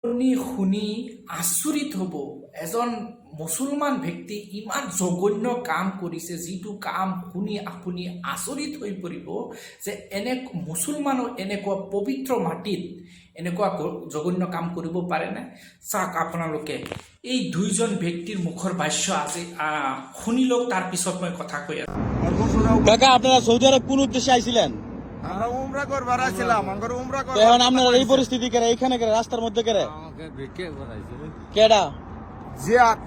শুনি আচৰিত হ'ব এজন মুছলমান ব্যক্তি ইমান জঘন্য কাম কৰিছে, যিটো কাম শুনি আপুনি আচৰিত হৈ পৰিব যে মুছলমানো এনেকুৱা পবিত্ৰ মাটিত এনেকুৱা জঘন্য কাম কৰিব পাৰেনে। চাওক আপোনালোকে এই দুইজন ব্যক্তিৰ মুখৰ ভাষ্য আজি শুনি লওক, তাৰপিছত মই কথা কৈ আছো। কাকা, আপনারা সৌদি আরব কোন উদ্দেশ্যে আইছিলেন? আমরা উমরা করবার আসছিলাম, আমরা উমরা করবার। এখন আপনারা এই পরিস্থিতি করে এইখানে করে রাস্তার মধ্যে করে আমাকে ভিক্ষে করাইছিল। কেডা? জিয়াদ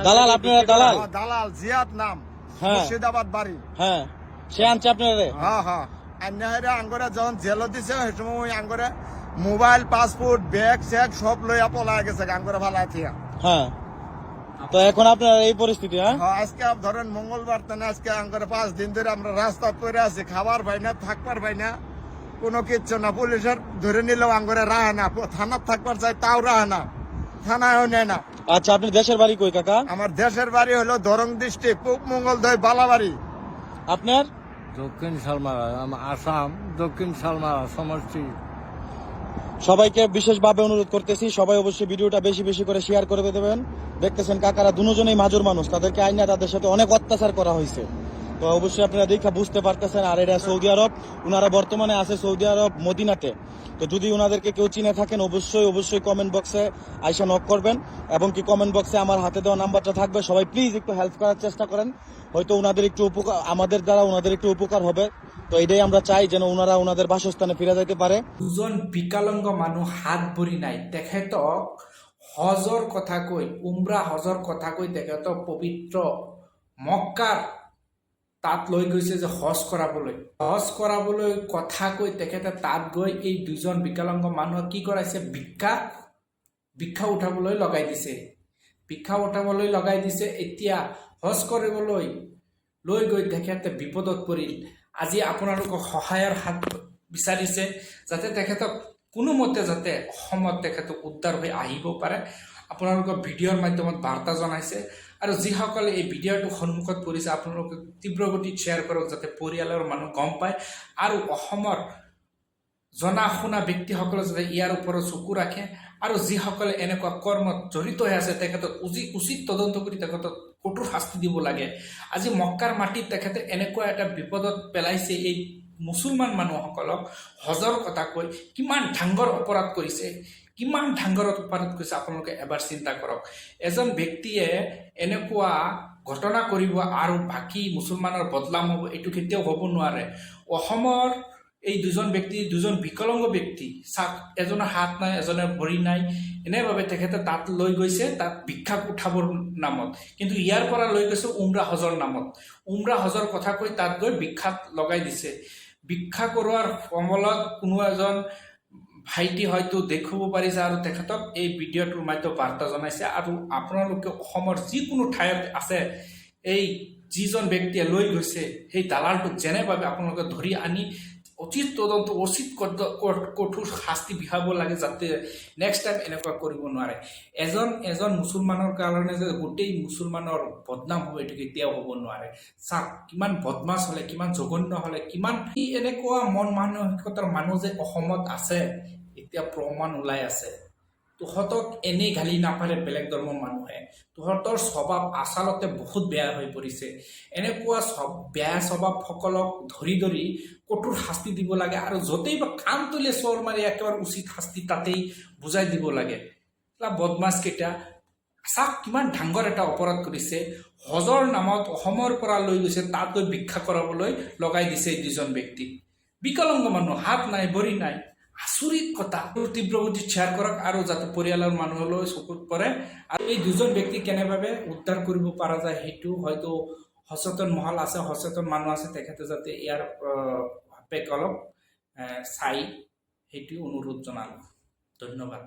দালাল? আপনারা দালাল? দালাল জিয়াদ নাম, হ্যাঁ। মুর্শিদাবাদ বাড়ি। হ্যাঁ, সে আনছে আপনারা? হ্যাঁ হ্যাঁ, আন্যাহারে আঙ্গরে যখন জেল দিছে সেই সময় আঙ্গরে মোবাইল, পাসপোর্ট, ব্যাগ স্যাগ সব লইয়া পলায় গেছে আঙ্গরে ভালাই থিয়া। হ্যাঁ, তো এখন আপনারা এই পরিস্থিতি? হ্যাঁ, আজকে ধরেন মঙ্গলবার, তানে আজকে আঙ্গরে 5 দিন ধরে আমরা রাস্তা পড়ে আছি, খাবার পাই না, থাকবার পাই না, কোনো কিচ্ছু না। পুলিশের ধরে নিলেও আঙ্গরে রাহে না, থানার থাকবার চাই তাও রাহে না, থানায়ও নেয় না। আচ্ছা, আপনি দেশের বাড়ি কই কাকা? আমার দেশের বাড়ি হলো দরং ডিস্ট্রিক্ট, পূব মঙ্গলদৈ, বালাবাড়ি। আপনার? দক্ষিণ শালমারা, আসাম দক্ষিণ শালমারা সমষ্টি। সবাইকে বিশেষভাবে অনুরোধ করতেছি, সবাই অবশ্যই ভিডিওটা বেশি বেশি করে শেয়ার করে দেবেন। দেখতেছেন কাকারা দুজনেই মাজুর মানুষ, তাদেরকে আইনা তাদের সাথে অনেক অত্যাচার করা হয়েছে। তো অবশ্যই আপনারা দেখা বুঝতে পারতেছেন। আর এটা সৌদি আরব, ওনারা বর্তমানে আছে সৌদি আরব মদিনাতে। তো যদি ওনাদেরকে কেউ চিনে থাকেন অবশ্যই কমেন্ট বক্সে আইসা নক করবেন, এবং কি কমেন্ট বক্সে আমার হাতে দেওয়া নাম্বারটা থাকবে। সবাই প্লিজ একটু হেল্প করার চেষ্টা করেন, হয়তো ওনাদের একটু উপকার, আমাদের দ্বারা ওনাদের একটু উপকার হবে। তো এটাই আমরা চাই, যেন ওনারা ওনাদের বাসস্থানে ফিরে যাইতে পারে। দুজন বিকলাঙ্গ মানুহ হাত ভৰি নাই, তেখেতক হজৰ কথা কৈ, উমৰা হজৰ কথা কৈ তেখেতক পবিত্ৰ মক্কাৰ তাত লৈ গৈছে যে হজ কৰাবলৈ কথা কৈ তেখেতে তাত গৈ এই দুজন বিকলাঙ্গ মানুহক কি কৰাইছে, ভিক্ষা উঠাবলৈ লগাই দিছে। এতিয়া হজ কৰিবলৈ লৈ গৈ তেখেতে বিপদত পৰিল। আজি আপোনালোকক সহায়ৰ হাত বিচাৰিছে, যাতে তেখেতক কোনোমতে যাতে অসমত তেখেতক উদ্ধাৰ হৈ আহিব পাৰে। আপোনালোকৰ ভিডিঅ'ৰ মাধ্যমত বাৰ্তা জনাইছে, আৰু যিসকলে এই ভিডিঅ'টো সন্মুখত পৰিছে আপোনালোকে তীব্ৰ গতিত শ্বেয়াৰ কৰক, যাতে পৰিয়ালৰ মানুহ গম পায়, আৰু অসমৰ জনা শুনা ব্যক্তিসকলে যাতে ইয়াৰ ওপৰত চকু ৰাখে, আৰু যিসকলে এনেকুৱা কৰ্মত জড়িত হৈ আছে তেখেতক উচিত তদন্ত কৰি তেখেতক কঠোৰ শাস্তি দিব লাগে। আজি মক্কাৰ মাটিত তেখেতে এনেকুৱা এটা বিপদত পেলাইছে এই মুছলমান মানুহসকলক হজৰ কথা কৈ। কিমান ডাঙৰ অপৰাধ কৰিছে, আপোনালোকে এবাৰ চিন্তা কৰক। এজন ব্যক্তিয়ে এনেকুৱা ঘটনা কৰিব আৰু বাকী মুছলমানৰ বদনাম হ'ব, এইটো কেতিয়াও হ'ব নোৱাৰে। অসমৰ এই দুজন বিকলাঙ্গ ব্যক্তি, চাওক, এজনৰ হাত নাই, এজনৰ ভৰি নাই, এনেভাৱে তেখেতে তাত লৈ গৈছে, তাত ভিক্ষা উঠাবৰ নামত। কিন্তু ইয়াৰ পৰা লৈ গৈছে উমৰা হজৰ নামত। উমৰা হজৰ কথা কৈ তাত গৈ ভিক্ষাত লগাই দিছে। ভিক্ষা কৰোৱাৰ কমলত কোনো এজন ভাইটি হয়তো দেখুৱাব পাৰিছে, আৰু তেখেতক এই ভিডিঅ'টোৰ মাধ্যমত বাৰ্তা জনাইছে। আৰু আপোনালোকে অসমৰ যিকোনো ঠাইত আছে, এই যিজন ব্যক্তিয়ে লৈ গৈছে সেই দালালটোক যেনেভাৱে আপোনালোকে ধৰি আনি উচিত তদন্ত, কঠোৰ শাস্তি বিহাব লাগে, যাতে নেক্সট টাইম এনেকুৱা কৰিব নোৱাৰে। এজন মুছলমানৰ কাৰণে যে গোটেই মুছলমানৰ বদনাম হ'ব, এইটো কেতিয়াও হ'ব নোৱাৰে। চাওক, কিমান বদমাছ হ'লে, কিমান জঘন্য হ'লে, কিমান এনেকুৱা মন মানসিকতাৰ মানুহ যে অসমত আছে, এতিয়া প্ৰমাণ ওলাই আছে। তহঁতক এনেই গালি নাপাৰে বেলেগ ধৰ্মৰ মানুহে, তহঁতৰ স্বভাৱ আচলতে বহুত বেয়া হৈ পৰিছে। এনেকুৱা বেয়া স্বভাৱসকলক ধৰি কঠোৰ শাস্তি দিব লাগে, আৰু য'তেই বা কাণ তুলে চৰ মাৰি একেবাৰে উচিত শাস্তি তাতেই বুজাই দিব লাগে। বদমাছকেইটা চাওক, কিমান ডাঙৰ এটা অপৰাধ কৰিছে। হজৰ নামত অসমৰ পৰা লৈ গৈছে, তাত গৈ ভিক্ষা কৰাবলৈ লগাই দিছে এই দুজন ব্যক্তিক। বিকলাঙ্গ মানুহ, হাত নাই, ভৰি নাই, আচৰিত কথা। তীব্ৰ গতিত শ্বেয়াৰ কৰক, আৰু যাতে পৰিয়ালৰ মানুহলৈ চকুত পৰে, আৰু এই দুজন ব্যক্তি কেনেভাৱে উদ্ধাৰ কৰিব পৰা যায় সেইটো হয়তো সচেতন মহল আছে, সচেতন মানুহ আছে, তেখেতে যাতে ইয়াৰ অলপ চাই, সেইটো অনুৰোধ জনালোঁ। ধন্যবাদ।